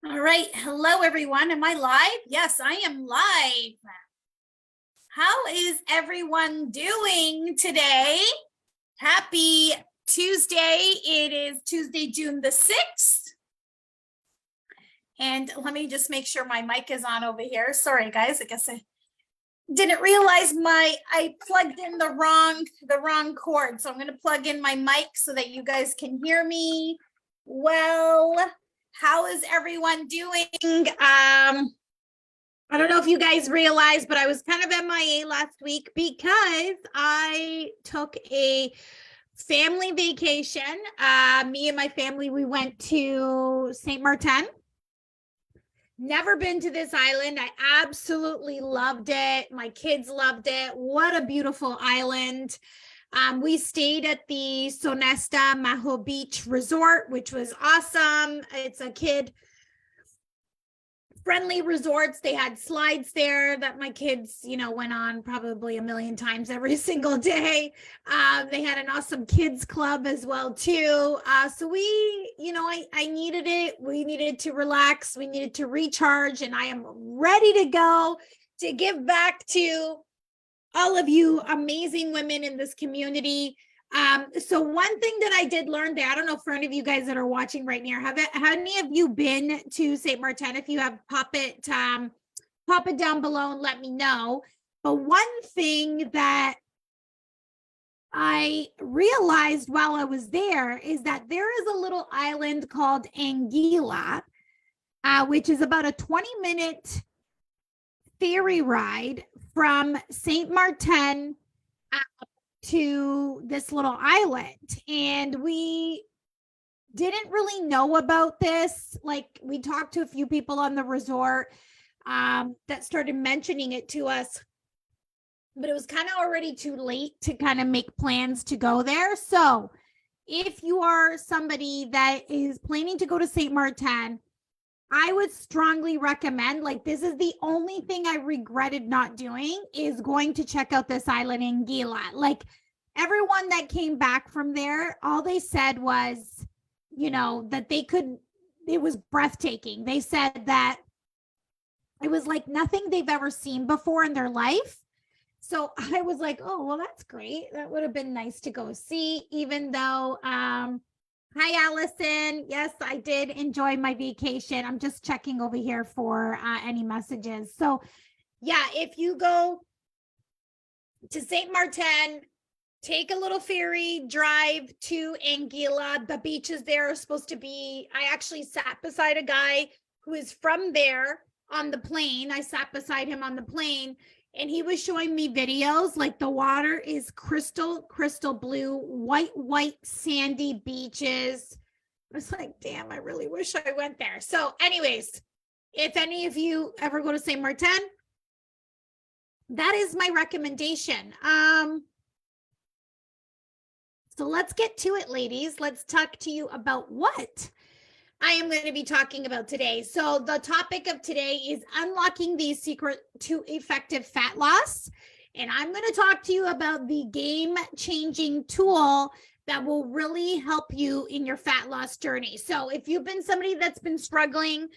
All right. Hello, everyone. Am I live? Yes, I am live. How is everyone doing today? Happy Tuesday. It is Tuesday, June the 6th. And let me just make sure my mic is on over here. Sorry, guys. I guess I didn't realize I plugged in the wrong cord. So I'm going to plug in my mic so that you guys can hear me well. How is everyone doing? I don't know if you guys realize, but I was kind of MIA last week because I took a family vacation. Me and my family, we went to Saint Martin. Never been to this island. I absolutely loved it. My kids loved it. What a beautiful island. We stayed at the Sonesta Maho Beach Resort, which was awesome. It's a kid friendly resorts. They had slides there that my kids, went on probably a million times every single day. They had an awesome kids club as well too. So we, I needed it. We needed to relax. We needed to recharge, and I am ready to go to give back to all of you amazing women in this community. So one thing that I did learn there, I don't know for any of you guys that are watching right now, have any of you been to St. Martin? If you have, pop it down below and let me know. But one thing that I realized while I was there is that there is a little island called Anguilla, which is about a 20-minute ferry ride from St. Martin to this little island. And we didn't really know about this. Like, we talked to a few people on the resort that started mentioning it to us, but it was kind of already too late to kind of make plans to go there. So if you are somebody that is planning to go to St. Martin, I would strongly recommend, like, this is the only thing I regretted not doing, is going to check out this island in Gila. Like, everyone that came back from there, all they said was, that it was breathtaking. They said that it was like nothing they've ever seen before in their life. So I was like, oh, well, that's great. That would have been nice to go see, even though, hi, Allison. Yes, I did enjoy my vacation. I'm just checking over here for any messages. So yeah, if you go to St. Martin, take a little ferry, drive to Anguilla. The beaches there are supposed to be, I actually sat beside a guy who is from there on the plane. I sat beside him on the plane, and he was showing me videos. Like, the water is crystal blue, white sandy beaches. I was like, damn, I really wish I went there. So anyways, if any of you ever go to St. Martin, that is my recommendation. So let's get to it, ladies. Let's talk to you about what I am going to be talking about today. So the topic of today is unlocking the secret to effective fat loss. And I'm going to talk to you about the game-changing tool that will really help you in your fat loss journey. So if you've been somebody that's been struggling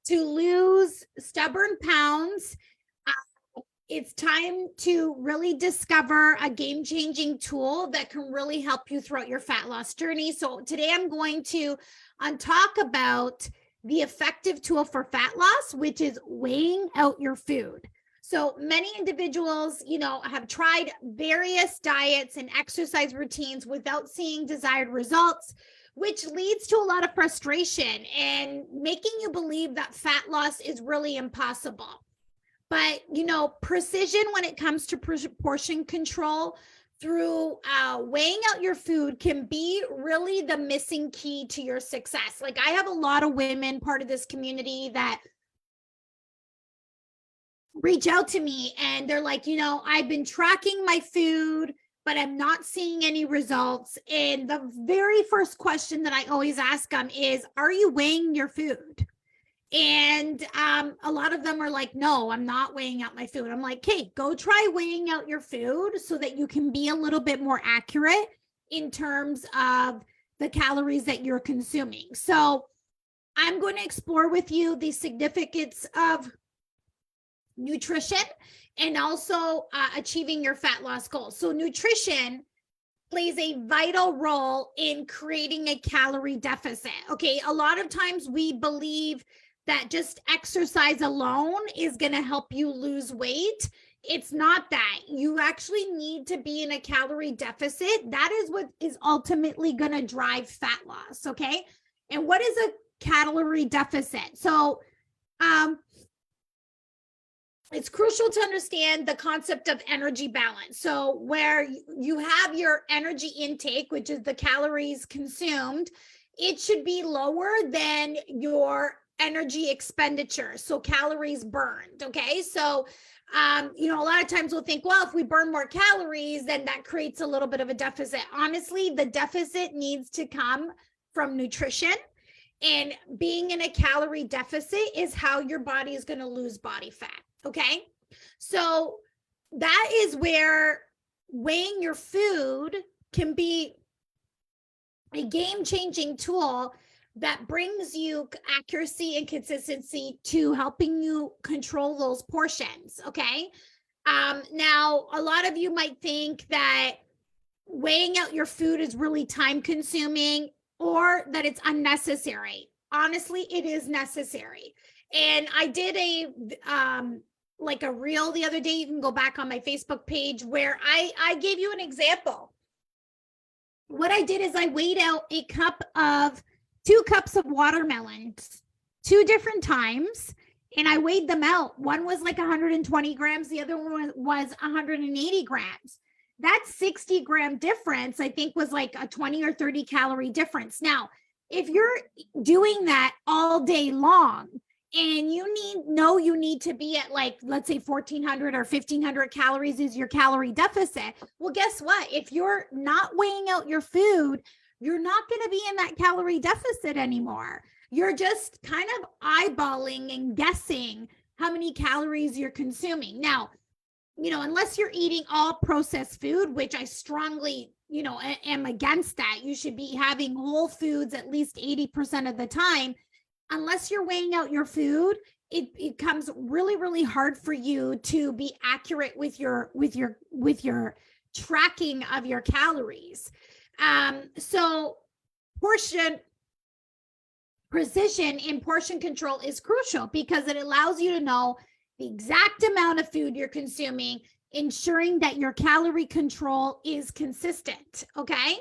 to lose stubborn pounds, it's time to really discover a game-changing tool that can really help you throughout your fat loss journey. So today I'm going to talk about the effective tool for fat loss, which is weighing out your food. So many individuals, have tried various diets and exercise routines without seeing desired results, which leads to a lot of frustration and making you believe that fat loss is really impossible. But, precision when it comes to portion control through weighing out your food can be really the missing key to your success. Like, I have a lot of women part of this community that reach out to me and they're like, I've been tracking my food, but I'm not seeing any results. And the very first question that I always ask them is, are you weighing your food? And a lot of them are like, no, I'm not weighing out my food. I'm like, hey, go try weighing out your food so that you can be a little bit more accurate in terms of the calories that you're consuming. So I'm going to explore with you the significance of nutrition and also achieving your fat loss goals. So nutrition plays a vital role in creating a calorie deficit. Okay, a lot of times we believe that just exercise alone is going to help you lose weight. It's not that. You actually need to be in a calorie deficit. That is what is ultimately going to drive fat loss. Okay, and what is a calorie deficit? So it's crucial to understand the concept of energy balance. So where you have your energy intake, which is the calories consumed, it should be lower than your energy expenditure. So calories burned. Okay. So, a lot of times we'll think, well, if we burn more calories, then that creates a little bit of a deficit. Honestly, the deficit needs to come from nutrition. And being in a calorie deficit is how your body is going to lose body fat. Okay. So that is where weighing your food can be a game-changing tool that brings you accuracy and consistency to helping you control those portions. Okay. Now, a lot of you might think that weighing out your food is really time consuming or that it's unnecessary. Honestly, it is necessary. And I did a reel the other day. You can go back on my Facebook page where I gave you an example. What I did is I weighed out 2 cups of watermelons 2 different times, and I weighed them out. One was like 120 grams. The other one was 180 grams. That 60-gram difference, I think, was like a 20 or 30 calorie difference. Now, if you're doing that all day long and you need to be at, like, let's say 1,400 or 1,500 calories is your calorie deficit. Well, guess what? If you're not weighing out your food, you're not going to be in that calorie deficit anymore. You're just kind of eyeballing and guessing how many calories you're consuming. Now, unless you're eating all processed food, which I strongly, am against that. You should be having whole foods at least 80% of the time. Unless you're weighing out your food, it becomes really, really hard for you to be accurate with your tracking of your calories. So precision in portion control is crucial because it allows you to know the exact amount of food you're consuming, ensuring that your calorie control is consistent. Okay.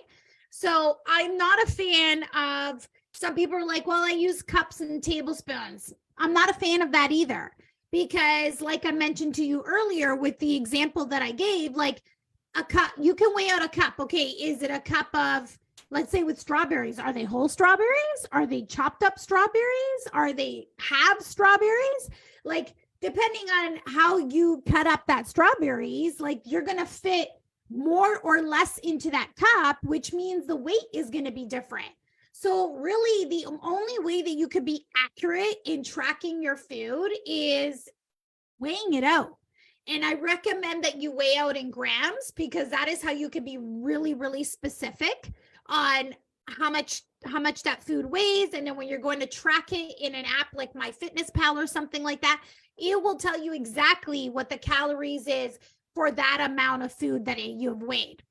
So I'm not a fan of, some people are like, well, I use cups and tablespoons. I'm not a fan of that either, because like I mentioned to you earlier with the example that I gave, like a cup, you can weigh out a cup. Okay. Is it a cup of, let's say with strawberries, are they whole strawberries? Are they chopped up strawberries? Are they half strawberries? Like, depending on how you cut up that strawberries, like you're going to fit more or less into that cup, which means the weight is going to be different. So really the only way that you could be accurate in tracking your food is weighing it out. And I recommend that you weigh out in grams, because that is how you can be really, really specific on how much that food weighs. And then when you're going to track it in an app like MyFitnessPal or something like that, it will tell you exactly what the calories is for that amount of food that you've weighed.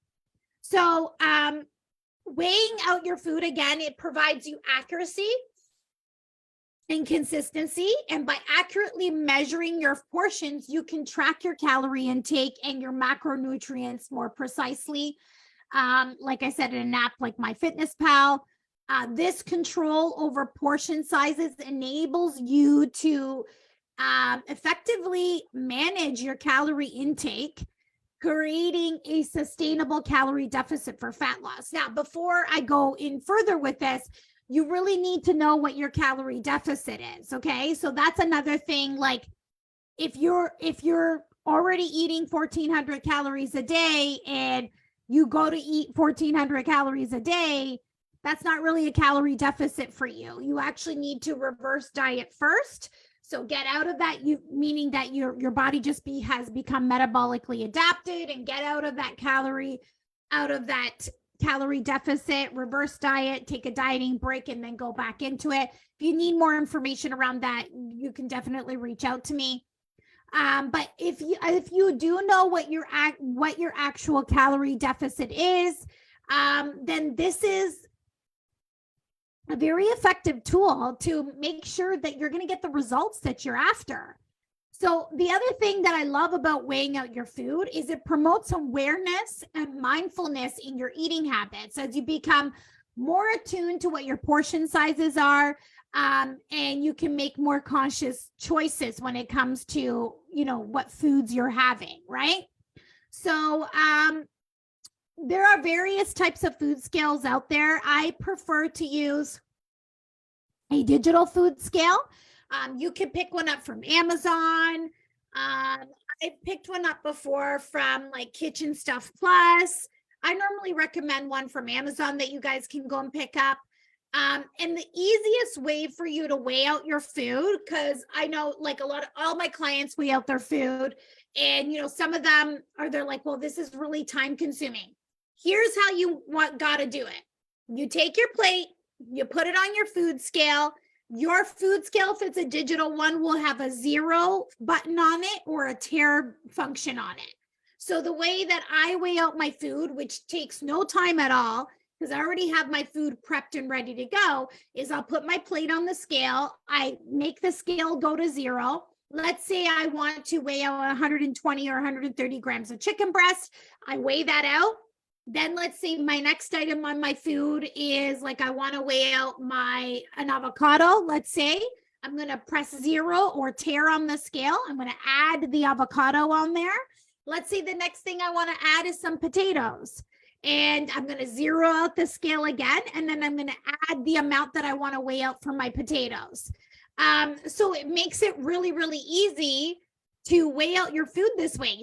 So weighing out your food, again, it provides you accuracy and consistency. And by accurately measuring your portions, you can track your calorie intake and your macronutrients more precisely. Like I said, in an app like MyFitnessPal, this control over portion sizes enables you to effectively manage your calorie intake, creating a sustainable calorie deficit for fat loss. Now, before I go in further with this, you really need to know what your calorie deficit is. Okay. So that's another thing. Like if you're already eating 1,400 calories a day and you go to eat 1,400 calories a day, that's not really a calorie deficit for you. You actually need to reverse diet first. So get out of that, meaning that your body just calorie deficit, reverse diet, take a dieting break, and then go back into it. If you need more information around that, you can definitely reach out to me. But if you do know what your actual calorie deficit is, then this is a very effective tool to make sure that you're going to get the results that you're after. So the other thing that I love about weighing out your food is it promotes awareness and mindfulness in your eating habits as you become more attuned to what your portion sizes are, and you can make more conscious choices when it comes to, what foods you're having, right? So there are various types of food scales out there. I prefer to use a digital food scale. You can pick one up from Amazon. I've picked one up before from like Kitchen Stuff Plus. I normally recommend one from Amazon that you guys can go and pick up. And the easiest way for you to weigh out your food, because I know like all my clients weigh out their food, and some of them they're like, well, this is really time consuming. Here's how you got to do it. You take your plate, you put it on your food scale. Your food scale, if it's a digital one, will have a 0 button on it or a tare function on it. So the way that I weigh out my food, which takes no time at all, because I already have my food prepped and ready to go, is I'll put my plate on the scale. I make the scale go to 0. Let's say I want to weigh out 120 or 130 grams of chicken breast. I weigh that out. Then let's say my next item on my food is like, I want to weigh out an avocado. Let's say I'm going to press 0 or tare on the scale. I'm going to add the avocado on there. Let's say the next thing I want to add is some potatoes, and I'm going to 0 out the scale again. And then I'm going to add the amount that I want to weigh out for my potatoes. So it makes it really, really easy to weigh out your food this way.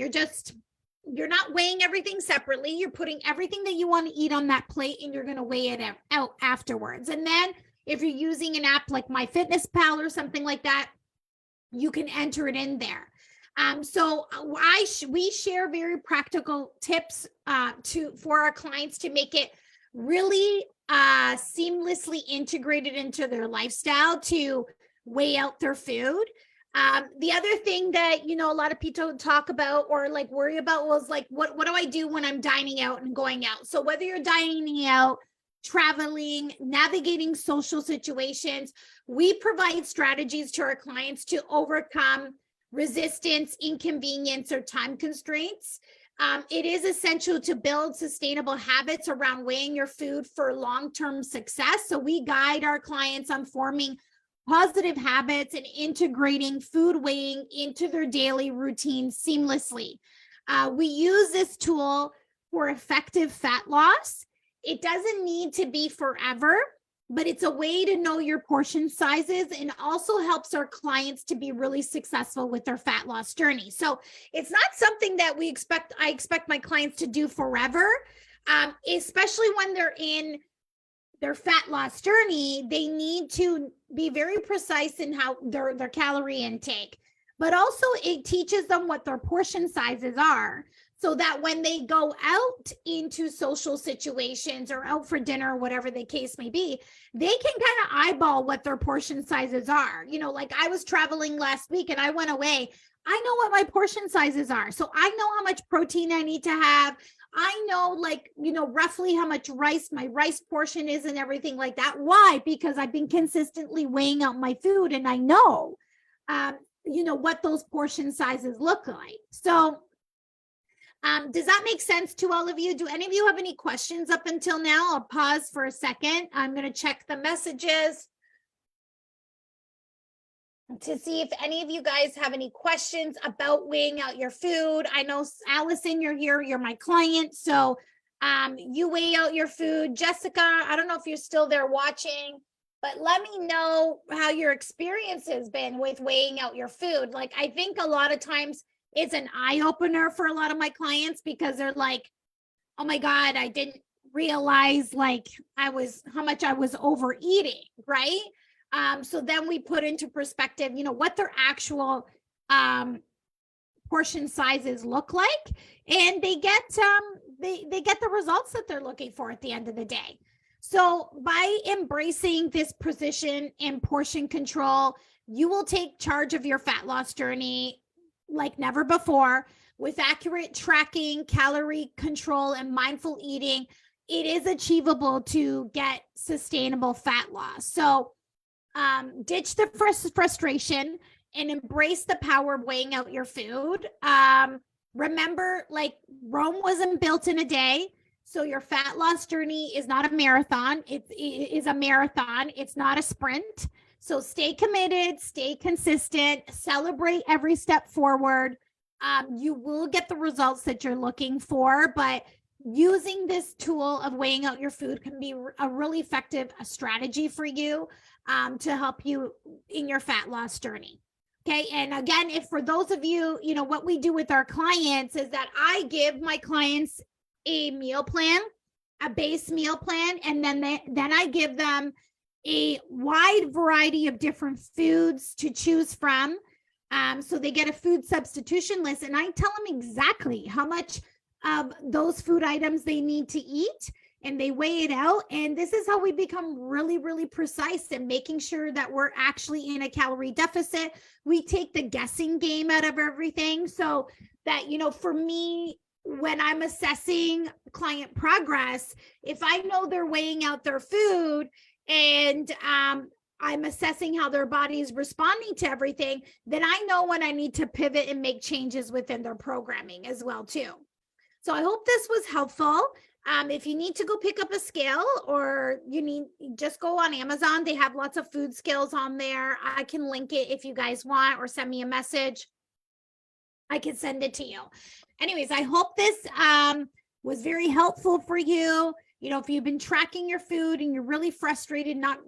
You're not weighing everything separately. You're putting everything that you want to eat on that plate, and you're going to weigh it out afterwards. And then if you're using an app like MyFitnessPal or something like that, you can enter it in there. So we share very practical tips for our clients to make it really seamlessly integrated into their lifestyle to weigh out their food. The other thing that, a lot of people talk about or like worry about was like, what do I do when I'm dining out and going out? So whether you're dining out, traveling, navigating social situations, we provide strategies to our clients to overcome resistance, inconvenience, or time constraints. It is essential to build sustainable habits around weighing your food for long-term success. So we guide our clients on forming positive habits and integrating food weighing into their daily routine seamlessly. We use this tool for effective fat loss. It doesn't need to be forever, but it's a way to know your portion sizes, and also helps our clients to be really successful with their fat loss journey. So it's not something that I expect my clients to do forever, especially when they're in their fat loss journey. They need to be very precise in how their calorie intake, but also it teaches them what their portion sizes are, so that when they go out into social situations or out for dinner, whatever the case may be, they can kind of eyeball what their portion sizes are. Like I was traveling last week and I went away. I know what my portion sizes are. So I know how much protein I need to have. I know roughly how much rice my rice portion is and everything like that. Why? Because I've been consistently weighing out my food, and I know, what those portion sizes look like. So does that make sense to all of you? Do any of you have any questions up until now? I'll pause for a second. I'm going to check the messages to see if any of you guys have any questions about weighing out your food. I know, Allison, you're here. You're my client. So you weigh out your food. Jessica, I don't know if you're still there watching, but let me know how your experience has been with weighing out your food. Like, I think a lot of times it's an eye-opener for a lot of my clients, because they're like, oh my God, I didn't realize how much I was overeating, right? So then we put into perspective, what their actual portion sizes look like, and they get they get the results that they're looking for at the end of the day. So by embracing this precision and portion control, you will take charge of your fat loss journey like never before. With accurate tracking, calorie control, and mindful eating, it is achievable to get sustainable fat loss. So ditch the frustration and embrace the power of weighing out your food. Remember, like, Rome wasn't built in a day. So your fat loss journey is not a marathon. It is a marathon. It's not a sprint. So stay committed, stay consistent, celebrate every step forward. You will get the results that you're looking for, but using this tool of weighing out your food can be a really effective strategy for you to help you in your fat loss journey. Okay. And again, if for those of you, what we do with our clients is that I give my clients a meal plan, a base meal plan, and then I give them a wide variety of different foods to choose from. So they get a food substitution list, and I tell them exactly how much of those food items they need to eat, and they weigh it out. And this is how we become really, really precise in making sure that we're actually in a calorie deficit. We take the guessing game out of everything so that, for me, when I'm assessing client progress, if I know they're weighing out their food and I'm assessing how their body is responding to everything, then I know when I need to pivot and make changes within their programming as well too. So I hope this was helpful. If you need to go pick up a scale, or just go on Amazon. They have lots of food scales on there. I can link it if you guys want, or send me a message. I can send it to you. Anyways, I hope this was very helpful for you. If you've been tracking your food and you're really frustrated, not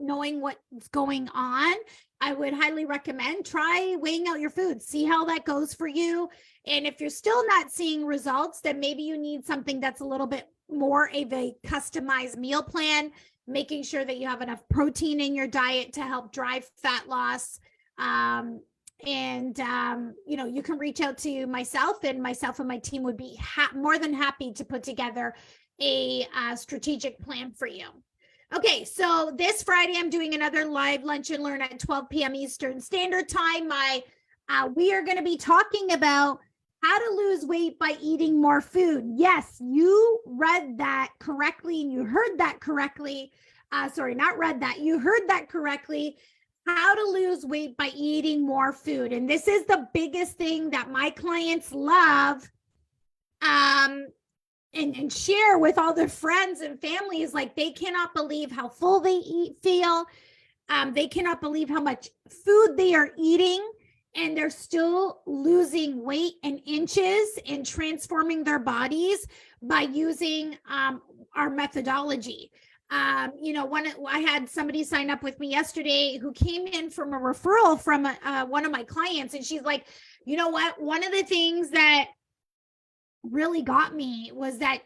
knowing what's going on, I would highly recommend try weighing out your food. See how that goes for you. And if you're still not seeing results, then maybe you need something that's a little bit more of a customized meal plan, making sure that you have enough protein in your diet to help drive fat loss. You can reach out to myself and my team would be more than happy to put together a strategic plan for you. Okay, so this Friday, I'm doing another live lunch and learn at 12 p.m. Eastern Standard Time. We are going to be talking about how to lose weight by eating more food. Yes, you read that correctly, and you heard that correctly. You heard that correctly. How to lose weight by eating more food. And this is the biggest thing that my clients love and share with all their friends and families. Like, they cannot believe how full they feel. They cannot believe how much food they are eating, and they're still losing weight and inches and transforming their bodies by using our methodology. I had somebody sign up with me yesterday who came in from a referral from one of my clients, and she's like, you know what? One of the things that really got me was that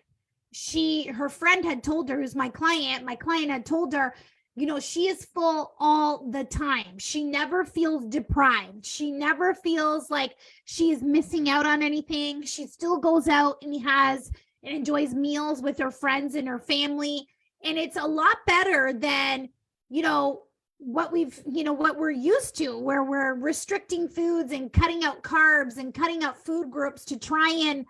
her friend had told her, who's my client had told her, she is full all the time. She never feels deprived. She never feels like she's missing out on anything. She still goes out and enjoys meals with her friends and her family. And it's a lot better than, what we're used to, where we're restricting foods and cutting out carbs and cutting out food groups to try and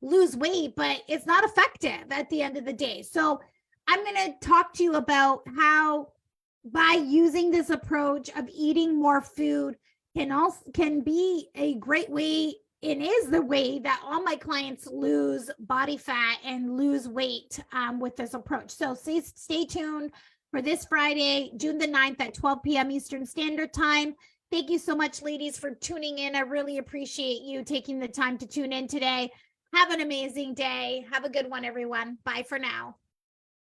lose weight, but it's not effective at the end of the day. So I'm going to talk to you about how, by using this approach of eating more food, can be a great way. It is the way that all my clients lose body fat and lose weight with this approach. So stay tuned for this Friday, June the 9th at 12 p.m. Eastern Standard Time. Thank you so much, ladies, for tuning in. I really appreciate you taking the time to tune in today. Have an amazing day. Have a good one, everyone. Bye for now.